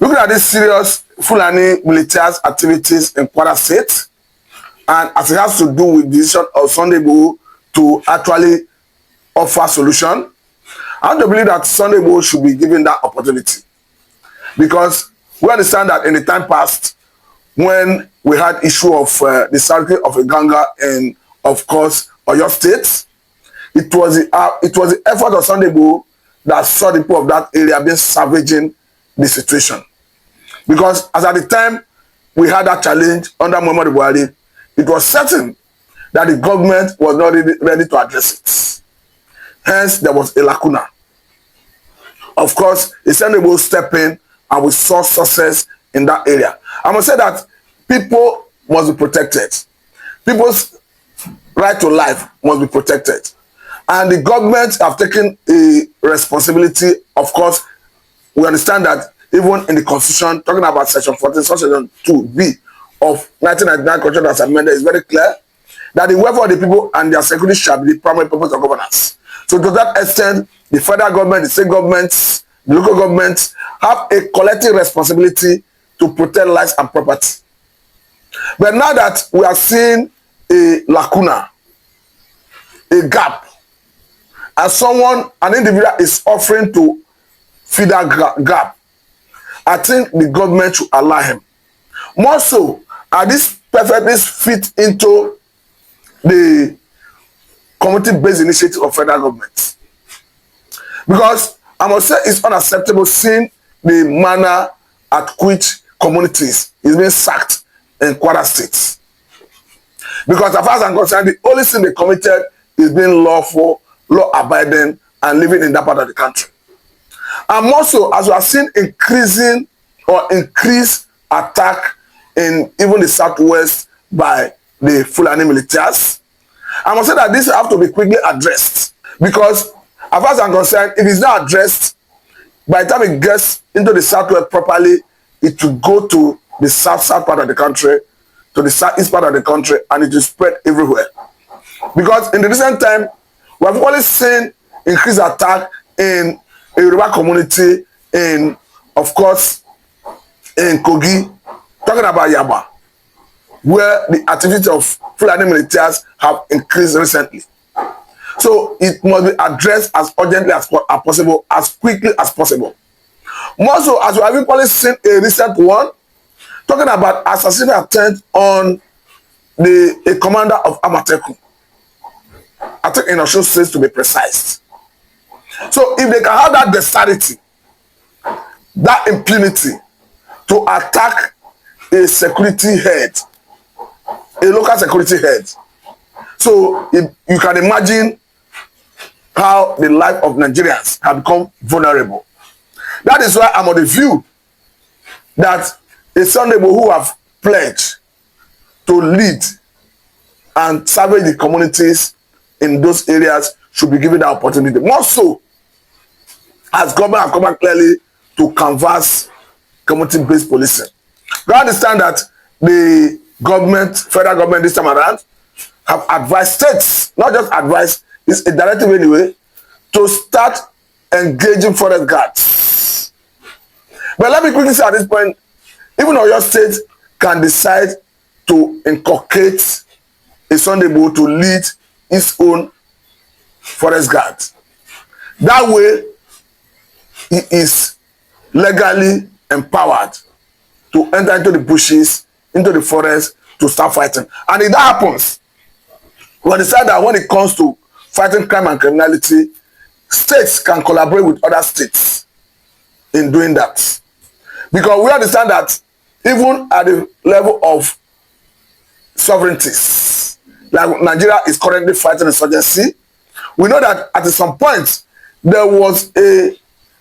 Looking at these serious Fulani military activities in Kwara State, and as it has to do with the decision of Sunday Igbohoh to actually offer solution, I want to believe that Sunday Igbohoh should be given that opportunity. Because we understand that in the time past, when we had issue of the circuit of a ganga in, of course, Oyo State, it was the effort of Sunday Igbohoh that saw the people of that area being savaging the situation. Because as at the time we had that challenge under Muhammadu Buhari, it was certain that the government was not ready to address it. Hence, there was a lacuna. Of course, the Sunday Igbohoh stepped in and we saw success in that area. I must say that people must be protected. People's right to life must be protected. And the government have taken a responsibility. Of course, we understand that even in the Constitution, talking about Section 14, Section 2B of 1999 Constitution as amended, is very clear that the welfare of the people and their security shall be the primary purpose of governance. So to that extent, the federal government, the state governments, the local governments have a collective responsibility to protect lives and property. But now that we are seeing a lacuna, a gap, and an individual is offering to fill that gap, I think the government should allow him. More so, this perfectly fit into the community-based initiative of federal government. Because I must say it's unacceptable seeing the manner at which communities is being sacked in Kwara State. Because as far as I'm concerned, the only thing they committed is being lawful, law-abiding, and living in that part of the country. And more so, as we are seeing increased attack in even the southwest by the Fulani militias, I must say that this have to be quickly addressed. Because as far as I'm concerned, if it's not addressed, by the time it gets into the southwest properly, it will go to the south part of the country, to the southeast part of the country, and it will spread everywhere. Because in the recent time, we have always seen increased attack in a Yoruba community, in, of course, in Kogi, talking about Yaba, where the activity of Fulani militias have increased recently. So it must be addressed as urgently as possible, as quickly as possible. More so, as we have equally seen a recent one, talking about assassination attempt on a commander of Amateku. I think in Osun State, to be precise. So if they can have that dexterity, that impunity to attack a security head, a local security head, so you can imagine how the life of Nigerians have become vulnerable. That is why I'm of the view that a Sunday Igbohoh who have pledged to lead and salvage the communities in those areas should be given that opportunity. More so, as government have come back clearly to canvass community-based policing. We understand that the government, federal government this time around, have advised states, not just advised, it's a directive anyway, to start engaging forest guards. But let me quickly say at this point, even Oyo State can decide to inculcate a Sunday Igbohoh to lead its own forest guard. That way, he is legally empowered to enter into the bushes, into the forest, to start fighting. And if that happens, we decide that when it comes to fighting crime and criminality, states can collaborate with other states in doing that. Because we understand that even at the level of sovereignties, like Nigeria is currently fighting insurgency, we know that at some point there was a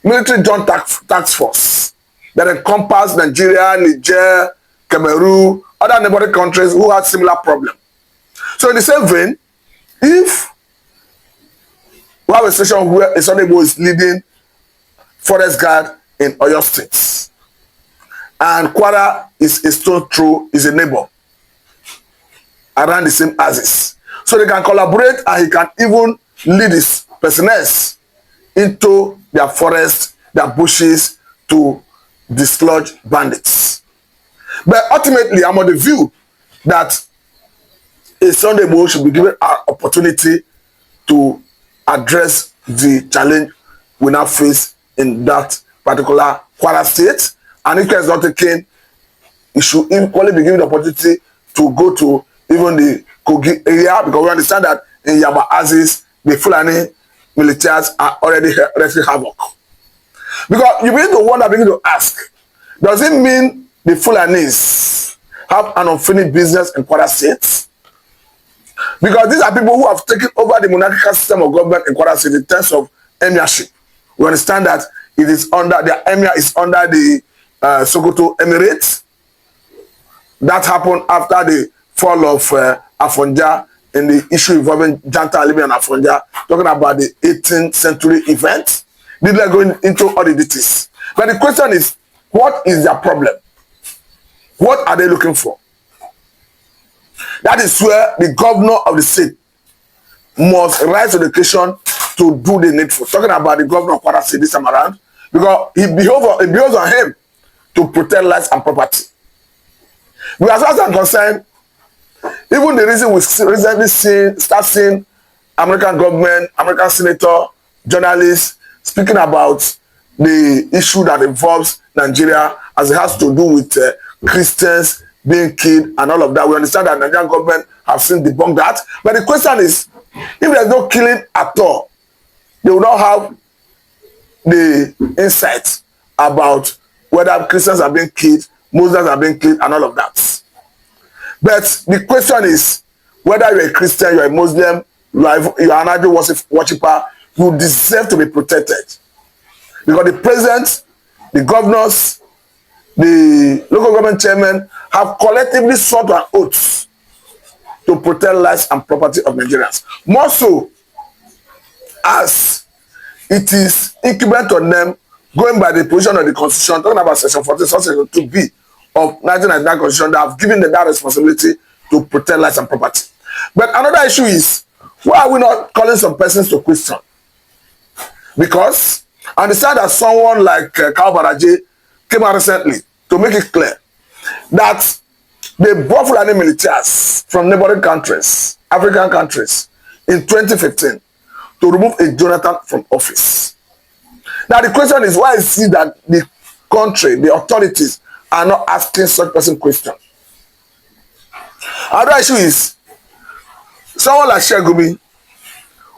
military joint task force that encompassed Nigeria, Niger, Cameroon, other neighboring countries who had similar problems. So in the same vein, if we have a situation where a Sunday Igbohoh is leading forest guard in Oyo State, and Kwara is a stone throw, is a neighbor around the same axis, so they can collaborate and he can even lead his personnel into their forest, their bushes, to dislodge bandits. But ultimately, I'm of the view that a Sunday Igbohoh should be given an opportunity to address the challenge we now face in that particular Kwara state. And if care is not taken, it should equally be given the opportunity to go to even the Kogi area, because we understand that in Yaba Aziz, the Fulani militaries are already wreaking havoc. Because you begin to wonder, begin to ask, does it mean the Fulanis have an unfinished business in Kwara State? Because these are people who have taken over the monarchical system of government in Kwara State in terms of emirship. We understand that it is under, their emir is under the Sokoto Emirates. That happened after the fall of Afonja in the issue involving Janta Alimi and Afonja, talking about the 18th century event. They're going into all the details. But the question is, what is their problem? What are they looking for? That is where the governor of the state must rise to the occasion to do the needful. Talking about the governor of Kwara State this time around, because it behoves on him to protect lives and property. Because as far as I'm concerned, even the reason we recently start seeing American government, American senator, journalists speaking about the issue that involves Nigeria as it has to do with Christians being killed and all of that. We understand that Nigerian government have since debunked that. But the question is, if there's no killing at all, they will not have the insight about whether Christians are being killed, Muslims are being killed, and all of that. But the question is, whether you're a Christian, you're a Muslim, you're an idol worshipper, you deserve to be protected. Because the president, the governors, the local government chairmen have collectively sworn to an oath to protect lives and property of Nigerians. More so, as it is incumbent on them, going by the position of the Constitution, talking about Section 14, Section 2B of 1999 Constitution, that have given them that responsibility to protect lives and property. But another issue is, why are we not calling some persons to question? Because I understand that someone like Baraje came out recently to make it clear that they brought Fulani militias from neighboring countries, African countries, in 2015 to remove a Jonathan from office. Now the question is, why is it that the country, the authorities, are not asking such person questions? Another issue is, someone like Shegumi,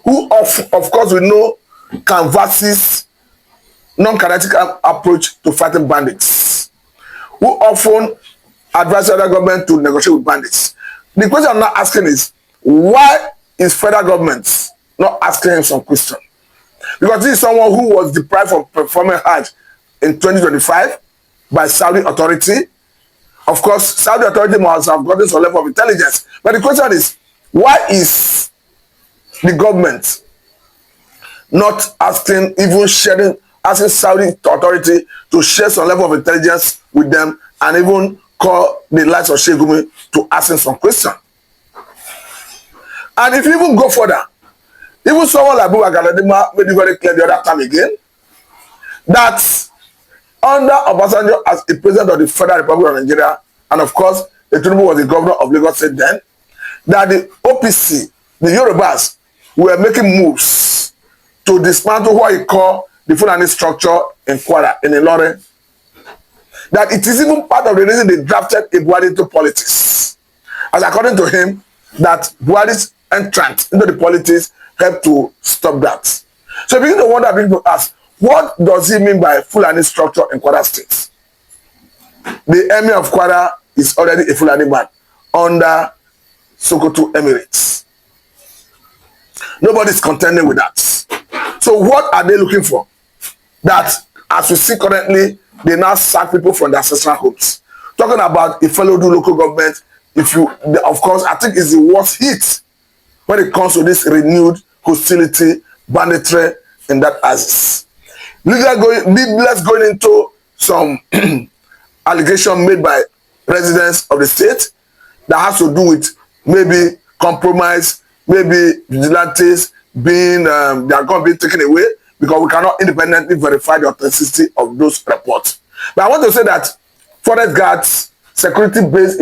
who of course we know canvasses non-kinetic approach to fighting bandits, who often advise other government to negotiate with bandits. The question I'm not asking is, why is federal government not asking him some question? Because this is someone who was deprived from performing Hajj in 2025 by Saudi authority. Of course, Saudi authority must have gotten some level of intelligence. But the question is, why is the government not asking, even sharing, asking Saudi authority to share some level of intelligence with them and even call the likes of Shegumi to ask him some question? And if you even go further, even someone like Buba Galadima made it very clear the other time again that under Obasanjo as the president of the Federal Republic of Nigeria, and of course, Tinubu was the governor of Lagos State then, that the OPC, the Yorubas, were making moves to dismantle what he called the Fulani structure in Kwara, in Ilorin. That it is even part of the reason they drafted Igbohoh into politics. As according to him, that Buhari's entrance into the politics helped to stop that. So begin to wonder, begin to ask, what does he mean by Fulani structure in Kwara State? The emir of Kwara is already a Fulani man under Sokoto Emirates. Nobody's contending with that. So what are they looking for? That, as we see currently, they now sack people from their ancestral homes. Talking about a fellow local government, of course, I think is the worst hit when it comes to this renewed hostility, banditry in that axis. Let's go into some allegation made by residents of the state that has to do with maybe compromise, maybe vigilantes being they are going to be taken away because we cannot independently verify the authenticity of those reports. But I want to say that forest guards, security-based,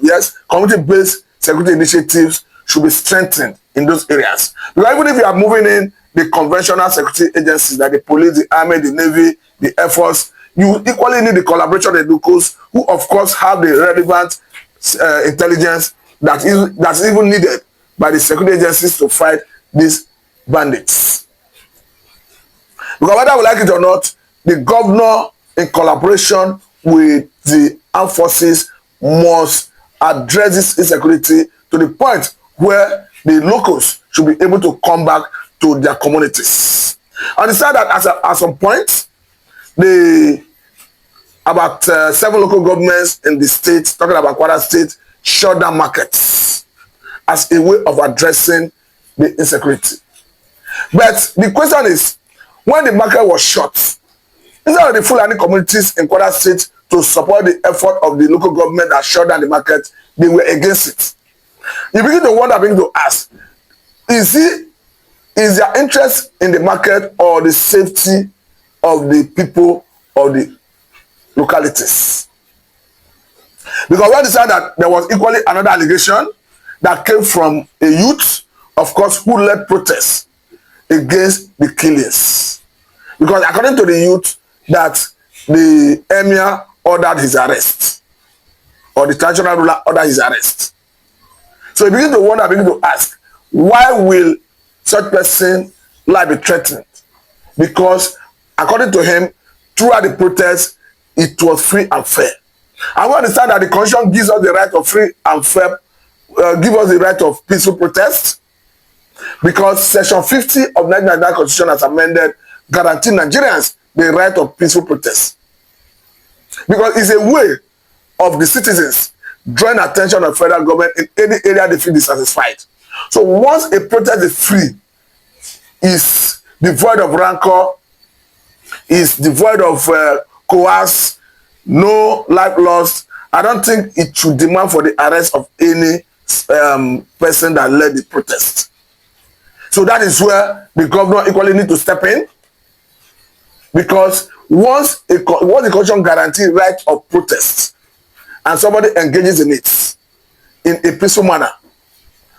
yes, community-based security initiatives should be strengthened in those areas. Because even if you are moving in the conventional security agencies like the police, the army, the navy, the air force, you equally need the collaboration of the locals who, of course, have the relevant intelligence that's even needed by the security agencies to fight these bandits. Because whether we like it or not, the governor, in collaboration with the armed forces, must address this insecurity to the point where the locals should be able to come back to their communities. I understand that at some point, about 7 local governments in the state, talking about Kwara state, shut down markets as a way of addressing the insecurity. But the question is, when the market was shut, instead of the Fulani communities in Kwara state to support the effort of the local government that shut down the market, they were against it. You begin to wonder, begin to ask, is their interest in the market or the safety of the people of the localities? Because we decided that there was equally another allegation that came from a youth, of course, who led protests against the killings. Because according to the youth, that the emir ordered his arrest, or the traditional ruler ordered his arrest. So you begin to wonder, begin to ask, why will such person life be threatened? Because according to him, throughout the protest, it was free and fair. And we understand that the Constitution gives us the right of free and fair, give us the right of peaceful protest, because Section 50 of 1999 Constitution as amended guarantee Nigerians the right of peaceful protest. Because it's a way of the citizens drawing attention of federal government in any area they feel dissatisfied. So once a protest is free, is devoid of rancor, is devoid of coerce, no life lost, I don't think it should demand for the arrest of any person that led the protest. So that is where the governor equally need to step in, because once the Constitution guarantees right of protest and somebody engages in it in a peaceful manner,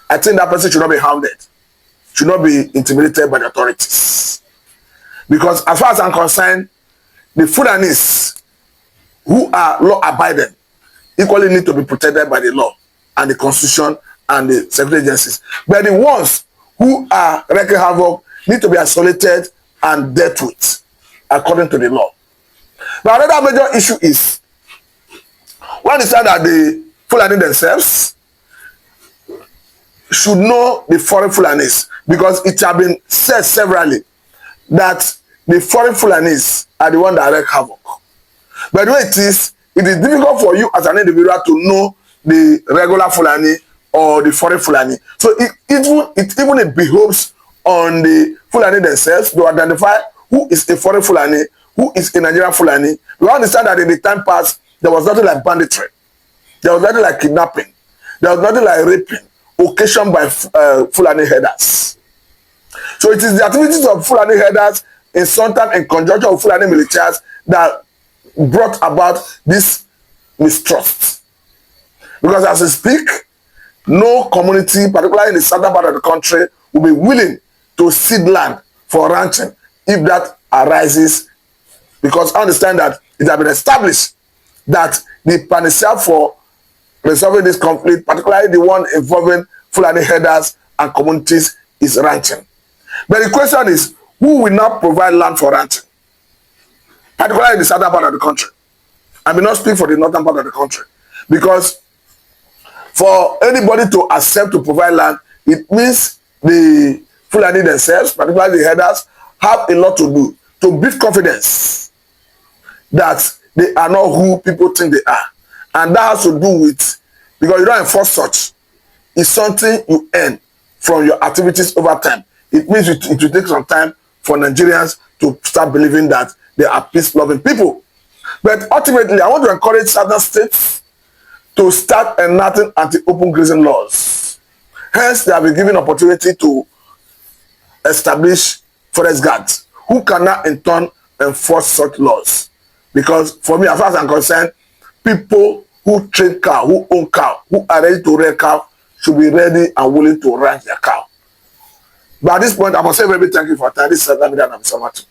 I think that person should not be hounded, should not be intimidated by the authorities. Because as far as I'm concerned, the Fulanis who are law-abiding equally need to be protected by the law and the Constitution and the security agencies. But the ones who are wreaking havoc need to be isolated and dealt with according to the law. But another major issue is, we understand that the Fulani themselves should know the foreign Fulanis, because it has been said severally that the foreign Fulanis are the ones that wreak havoc. But the way it is difficult for you as an individual to know the regular Fulani or the foreign Fulani. So it behoves on the Fulani themselves to identify who is a foreign Fulani, who is a Nigerian Fulani. We understand that in the time past, there was nothing like banditry. There was nothing like kidnapping. There was nothing like raping occasioned by Fulani herders. So it is the activities of Fulani herders in sometimes in conjunction with Fulani militias that brought about this mistrust. Because as we speak, no community, particularly in the southern part of the country, will be willing to cede land for ranching if that arises. Because I understand that it has been established that the panacea for resolving this conflict, particularly the one involving Fulani herders and communities, is ranching. But the question is, who will not provide land for ranching? Particularly in the southern part of the country. I may not speak for the northern part of the country. Because for anybody to accept to provide land, it means the Fulani themselves, particularly the herders, have a lot to do to build confidence that they are not who people think they are. And that has to do with, because you don't enforce such, it's something you earn from your activities over time. It means it will take some time for Nigerians to start believing that they are peace-loving people. But ultimately, I want to encourage southern states to start enacting anti-open grazing laws. Hence, they have been given opportunity to establish forest guards who cannot in turn enforce such laws. Because for me, as far as I'm concerned, people who train cow, who own cow, who are ready to rear cow, should be ready and willing to ranch their cow. But at this point, I must say very thank you for your time. This is Namida Namisamatu.